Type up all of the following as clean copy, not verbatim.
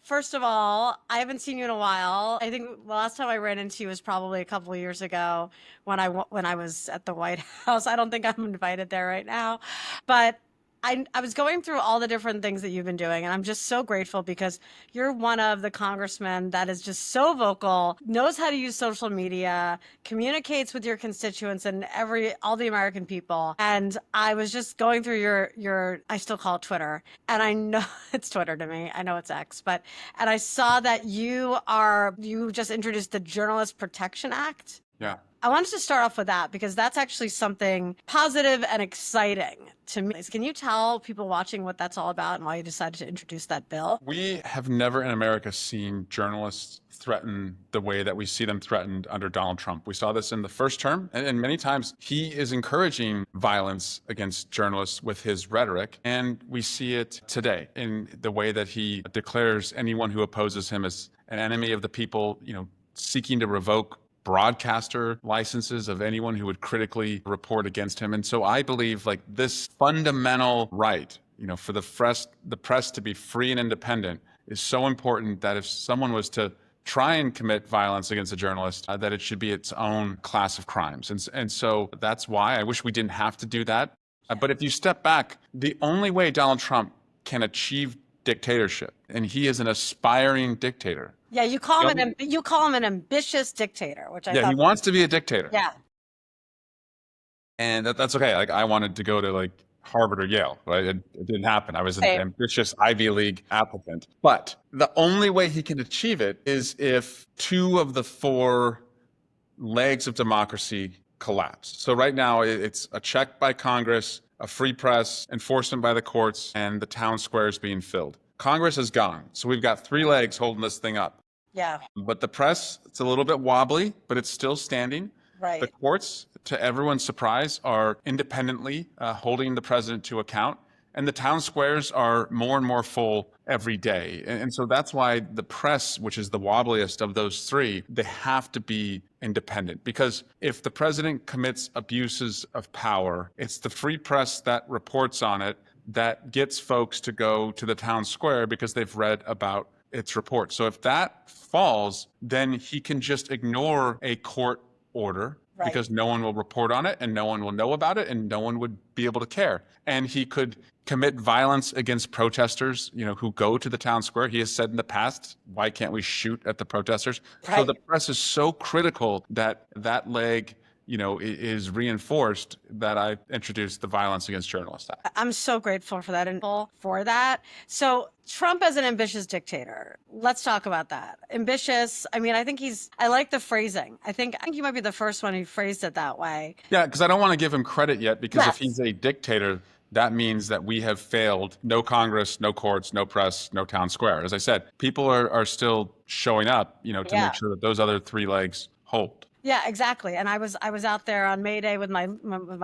first of all, I haven't seen you in a while. I think the last time I ran into you was probably a couple of years ago when when I was at the White House. I don't think I'm invited there right now, but I was going through all the different things that you've been doing, and I'm just so grateful because you're one of the congressmen that is just so vocal, knows how to use social media, communicates with your constituents and all the American people. And I was just going through your I still call it Twitter, and I know it's Twitter to me. I know it's X, but and I saw that you just introduced the Journalist Protection Act. Yeah. I wanted to start off with that because that's actually something positive and exciting to me. Can you tell people watching what that's all about and why you decided to introduce that bill? We have never in America seen journalists threatened the way that we see them threatened under Donald Trump. We saw this in the first term, and many times he is encouraging violence against journalists with his rhetoric. And we see it today in the way that he declares anyone who opposes him as an enemy of the people, seeking to revoke broadcaster licenses of anyone who would critically report against him. And so I believe like this fundamental right, for the press to be free and independent is so important that if someone was to try and commit violence against a journalist, that it should be its own class of crimes. And so that's why I wish we didn't have to do that. But if you step back, the only way Donald Trump can achieve dictatorship, and he is an aspiring dictator. Yeah, you call him an ambitious dictator, which I thought. Yeah, he wants to be a dictator. Yeah. And that's okay. Like I wanted to go to like Harvard or Yale, right? It didn't happen. I was an ambitious Ivy League applicant. But the only way he can achieve it is if two of the four legs of democracy collapse. So right now it's a check by Congress, a free press, enforcement by the courts, and the town squares being filled. Congress is gone. So we've got three legs holding this thing up. Yeah. But the press, it's a little bit wobbly, but it's still standing. Right. The courts, to everyone's surprise, are independently holding the president to account. And the town squares are more and more full every day. And so that's why the press, which is the wobbliest of those three, they have to be independent. Because if the president commits abuses of power, it's the free press that reports on it that gets folks to go to the town square because they've read about its report. So if that falls, then he can just ignore a court order. Right. Because no one will report on it and no one will know about it and no one would be able to care. And he could commit violence against protesters, who go to the town square. He has said in the past, why can't we shoot at the protesters? Right. So the press is so critical that leg is reinforced that I introduced the Violence Against Journalists Act. I'm so grateful for that. So Trump as an ambitious dictator. Let's talk about that. Ambitious. I mean, I like the phrasing. I think you might be the first one who phrased it that way. Yeah, because I don't want to give him credit yet, because if he's a dictator, that means that we have failed. No Congress, no courts, no press, no town square. As I said, people are still showing up, to make sure that those other three legs hold. Yeah, exactly. And I was out there on May Day with my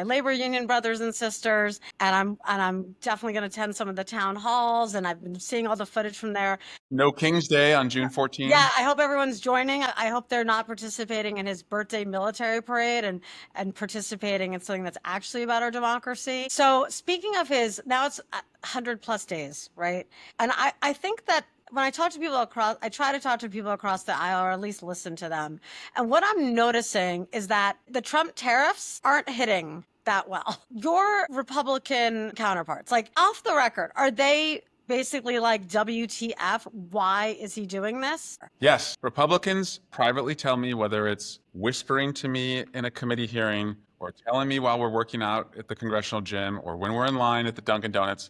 labor union brothers and sisters, and I'm definitely going to attend some of the town halls, and I've been seeing all the footage from there. No King's Day on June 14th. Yeah, I hope everyone's joining. I hope they're not participating in his birthday military parade and participating in something that's actually about our democracy. So speaking of now it's 100+ days, right? And I think that when I talk to people I try to talk to people across the aisle, or at least listen to them. And what I'm noticing is that the Trump tariffs aren't hitting that well. Your Republican counterparts, like off the record, are they basically like, WTF, why is he doing this? Yes. Republicans privately tell me, whether it's whispering to me in a committee hearing or telling me while we're working out at the congressional gym or when we're in line at the Dunkin' Donuts,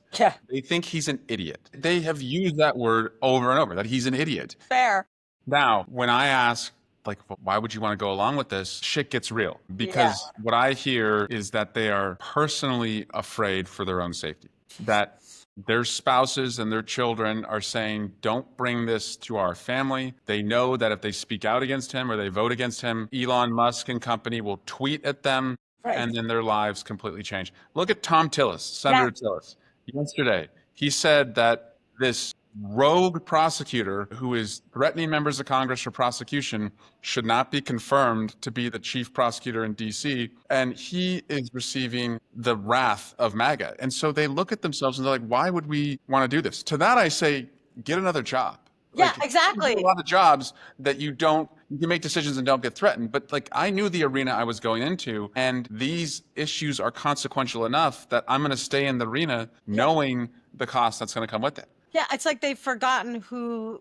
they think he's an idiot. They have used that word over and over, that he's an idiot. Fair. Now, when I ask, like, why would you want to go along with this? Shit gets real. Because what I hear is that they are personally afraid for their own safety. That their spouses and their children are saying, don't bring this to our family. They know that if they speak out against him or they vote against him, Elon Musk and company will tweet at them, and then their lives completely change. Look at Tom Tillis, Senator Tillis. Yesterday, he said that this rogue prosecutor who is threatening members of Congress for prosecution should not be confirmed to be the chief prosecutor in DC. And he is receiving the wrath of MAGA. And so they look at themselves and they're like, why would we want to do this? To that I say, get another job. Yeah, Like you do a exactly. lot of jobs that you can make decisions and don't get threatened. But like I knew the arena I was going into, and these issues are consequential enough that I'm going to stay in the arena Yeah. knowing the cost that's going to come with it. Yeah, it's like they've forgotten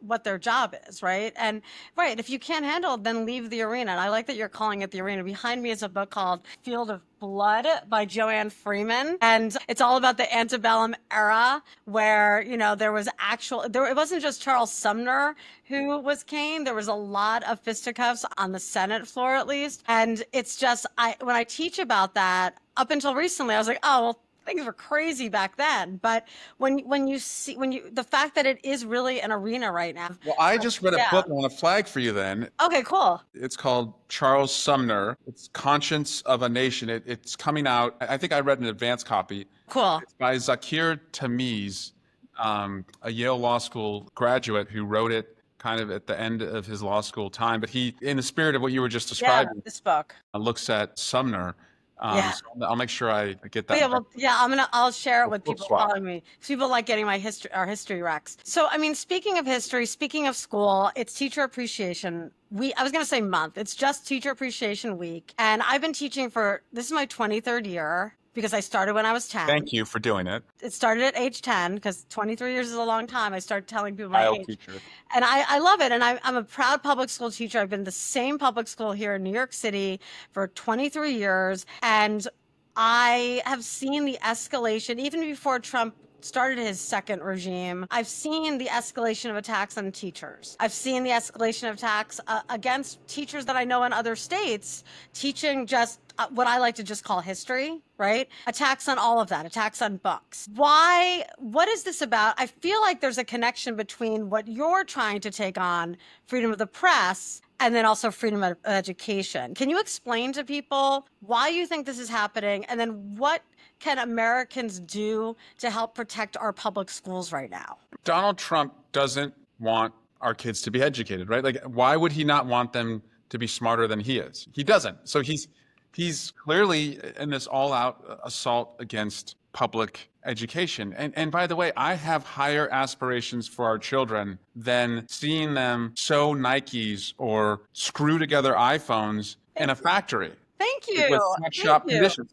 what their job is, right? And right, if you can't handle it, then leave the arena. And I like that you're calling it the arena. Behind me is a book called Field of Blood by Joanne Freeman. And it's all about the antebellum era where, there was it wasn't just Charles Sumner who was caned. There was a lot of fisticuffs on the Senate floor, at least. And it's just, when I teach about that, up until recently, I was like, oh, well, things were crazy back then. But the fact that it is really an arena right now. Well, I just read a Yeah. book I want to flag for you then. Okay, cool. It's called Charles Sumner. It's Conscience of a Nation. It's coming out. I think I read an advance copy. Cool. It's by Zakir Tamiz, a Yale Law School graduate who wrote it kind of at the end of his law school time. But he, in the spirit of what you were just Yeah, describing, this book. looks at Sumner. Yeah. So I'll make sure I get But that. yeah, well, yeah, I'll share it with Book people swap. following me. 'Cause people like getting our history recs. So, I mean, speaking of history, speaking of school, it's Teacher Appreciation Week. I was going to say month. It's just Teacher Appreciation Week. And I've been teaching this is my 23rd year because I started when I was 10. Thank you for doing it. It started at age 10 because 23 years is a long time. I started telling people my Child age. teacher. And I love it. And I'm a proud public school teacher. I've been the same public school here in New York City for 23 years. And I have seen the escalation, even before Trump started his second regime. I've seen the escalation of attacks on teachers. I've seen the escalation of attacks against teachers that I know in other states teaching just what I like to just call history, right? Attacks on all of that, attacks on books. What is this about? I feel like there's a connection between what you're trying to take on, freedom of the press, and then also freedom of education. Can you explain to people why you think this is happening? And then what can Americans do to help protect our public schools right now? Donald Trump doesn't want our kids to be educated, right? Like, why would he not want them to be smarter than he is? He doesn't. So he's clearly in this all-out assault against public education. And by the way, I have higher aspirations for our children than seeing them sew Nikes or screw together iPhones in a factory Thank with you. Thank sweatshop you. conditions.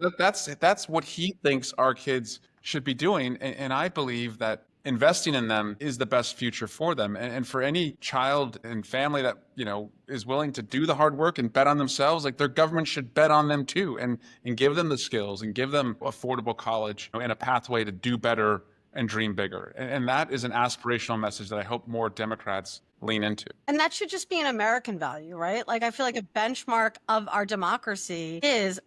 That's what he thinks our kids should be doing. And I believe that investing in them is the best future for them. And for any child and family that, is willing to do the hard work and bet on themselves, like their government should bet on them too and give them the skills and give them affordable college and a pathway to do better and dream bigger. And that is an aspirational message that I hope more Democrats lean into. And that should just be an American value, right? Like, I feel like a benchmark of our democracy is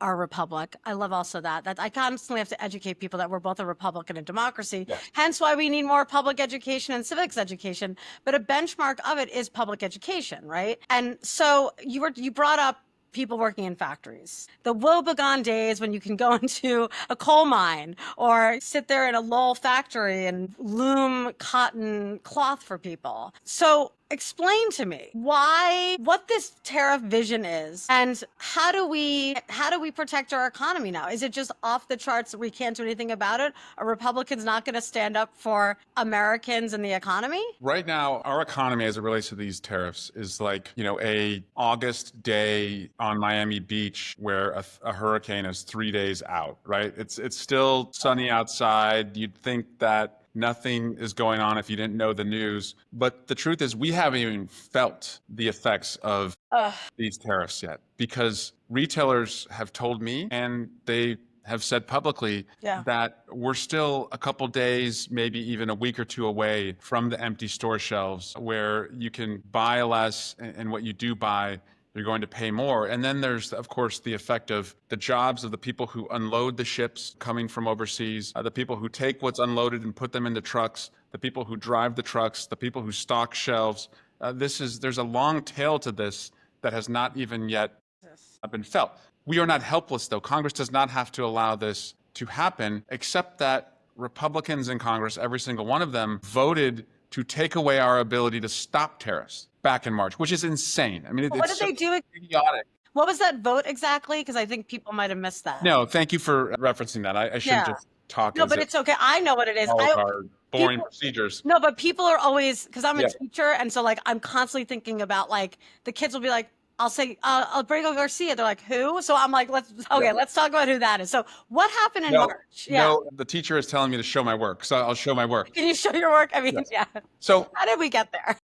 our republic. I love also that I constantly have to educate people that we're both a republic and a democracy. Yes. Hence why we need more public education and civics education. But a benchmark of it is public education, right? And so you brought up people working in factories. The woebegone days when you can go into a coal mine or sit there in a Lowell factory and loom cotton cloth for people. So explain to me what this tariff vision is, and how do we protect our economy now? Is it just off the charts that we can't do anything about it? Are Republicans not going to stand up for Americans and the economy? Right now, our economy as it relates to these tariffs is like, a August day on Miami Beach where a hurricane is 3 days out, right? It's still sunny outside. You'd think that nothing is going on if you didn't know the news. But the truth is we haven't even felt the effects of these tariffs yet, because retailers have told me, and they have said publicly, that we're still a couple days, maybe even a week or two away from the empty store shelves where you can buy less, and what you do buy, you're going to pay more. And then there's, of course, the effect of the jobs of the people who unload the ships coming from overseas, the people who take what's unloaded and put them into trucks, the people who drive the trucks, the people who stock shelves. There's a long tail to this that has not even yet been felt. We are not helpless, though. Congress does not have to allow this to happen, except that Republicans in Congress, every single one of them, voted to take away our ability to stop tariffs back in March, which is insane. I mean, What did they do? Idiotic. What was that vote exactly? Because I think people might have missed that. No, thank you for referencing that. I should have just talk No, as but if it's okay. I know what it is. all of I our boring people procedures. No, but people are always, because I'm a Yeah. teacher, and so like I'm constantly thinking about like the kids will be like, I'll say, Albrego Garcia. They're like, who? So I'm like, Yeah. let's talk about who that is. So what happened in No, March? Yeah. no, the teacher is telling me to show my work, so I'll show my work. Can you show your work? I mean, Yes. yeah. So How did we get there?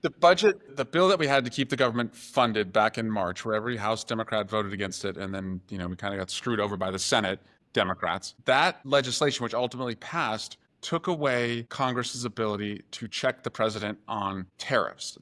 the budget, the bill that we had to keep the government funded back in March, where every House Democrat voted against it, and then, we kind of got screwed over by the Senate Democrats. That legislation, which ultimately passed, took away Congress's ability to check the president on tariffs.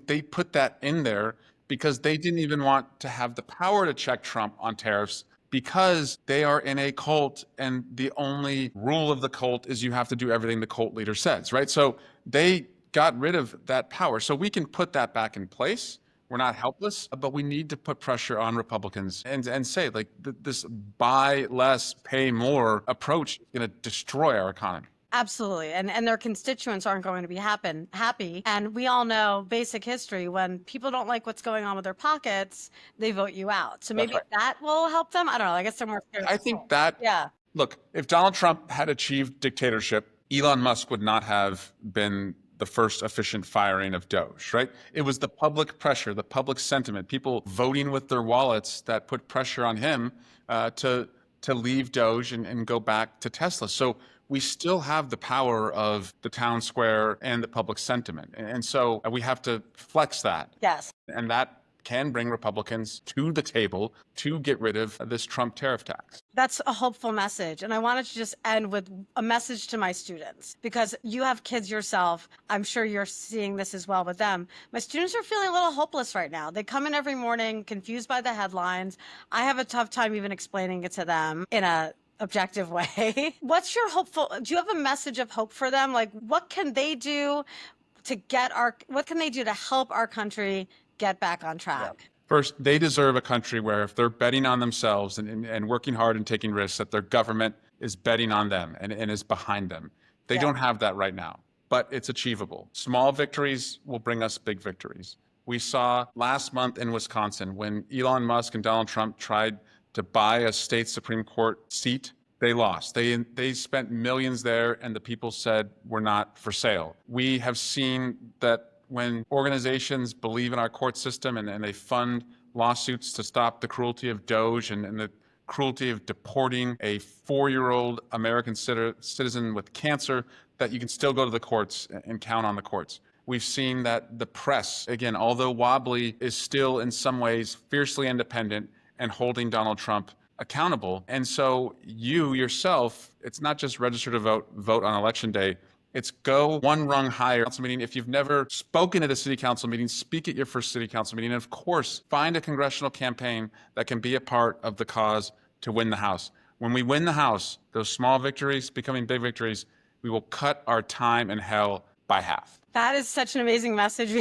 They put that in there because they didn't even want to have the power to check Trump on tariffs because they are in a cult and the only rule of the cult is you have to do everything the cult leader says, right? So they got rid of that power. So we can put that back in place. We're not helpless, but we need to put pressure on Republicans and say, like, this buy less, pay more approach is going to destroy our economy. Absolutely. And their constituents aren't going to be happy. And we all know basic history. When people don't like what's going on with their pockets, they vote you out. So That's maybe right. that will help them. I don't know. I guess they're more scared of I the think cold. that, Yeah. look, if Donald Trump had achieved dictatorship, Elon Musk would not have been the first efficient firing of Doge, right? It was the public pressure, the public sentiment, people voting with their wallets that put pressure on him to leave Doge and go back to Tesla. So we still have the power of the town square and the public sentiment. And so we have to flex that. Yes. And that can bring Republicans to the table to get rid of this Trump tariff tax. That's a hopeful message. And I wanted to just end with a message to my students because you have kids yourself. I'm sure you're seeing this as well with them. My students are feeling a little hopeless right now. They come in every morning confused by the headlines. I have a tough time even explaining it to them in a objective way. What's your do you have a message of hope for them? Like what can they do what can they do to help our country get back on track? First, they deserve a country where if they're betting on themselves and working hard and taking risks, that their government is betting on them and is behind them. They Yeah. don't have that right now, but it's achievable. Small victories will bring us big victories. We saw last month in Wisconsin when Elon Musk and Donald Trump tried to buy a state Supreme Court seat. They lost. They spent millions there, and the people said, we're not for sale. We have seen that when organizations believe in our court system and they fund lawsuits to stop the cruelty of Doge and the cruelty of deporting a 4-year-old American citizen with cancer, that you can still go to the courts and count on the courts. We've seen that the press, again, although wobbly, is still in some ways fiercely independent and holding Donald Trump accountable. And so you yourself, it's not just register to vote on election day. It's go one rung higher. Council meeting. If you've never spoken at a city council meeting, speak at your first city council meeting. And of course, find a congressional campaign that can be a part of the cause to win the House. When we win the House, those small victories becoming big victories, we will cut our time in hell by half. That is such an amazing message. We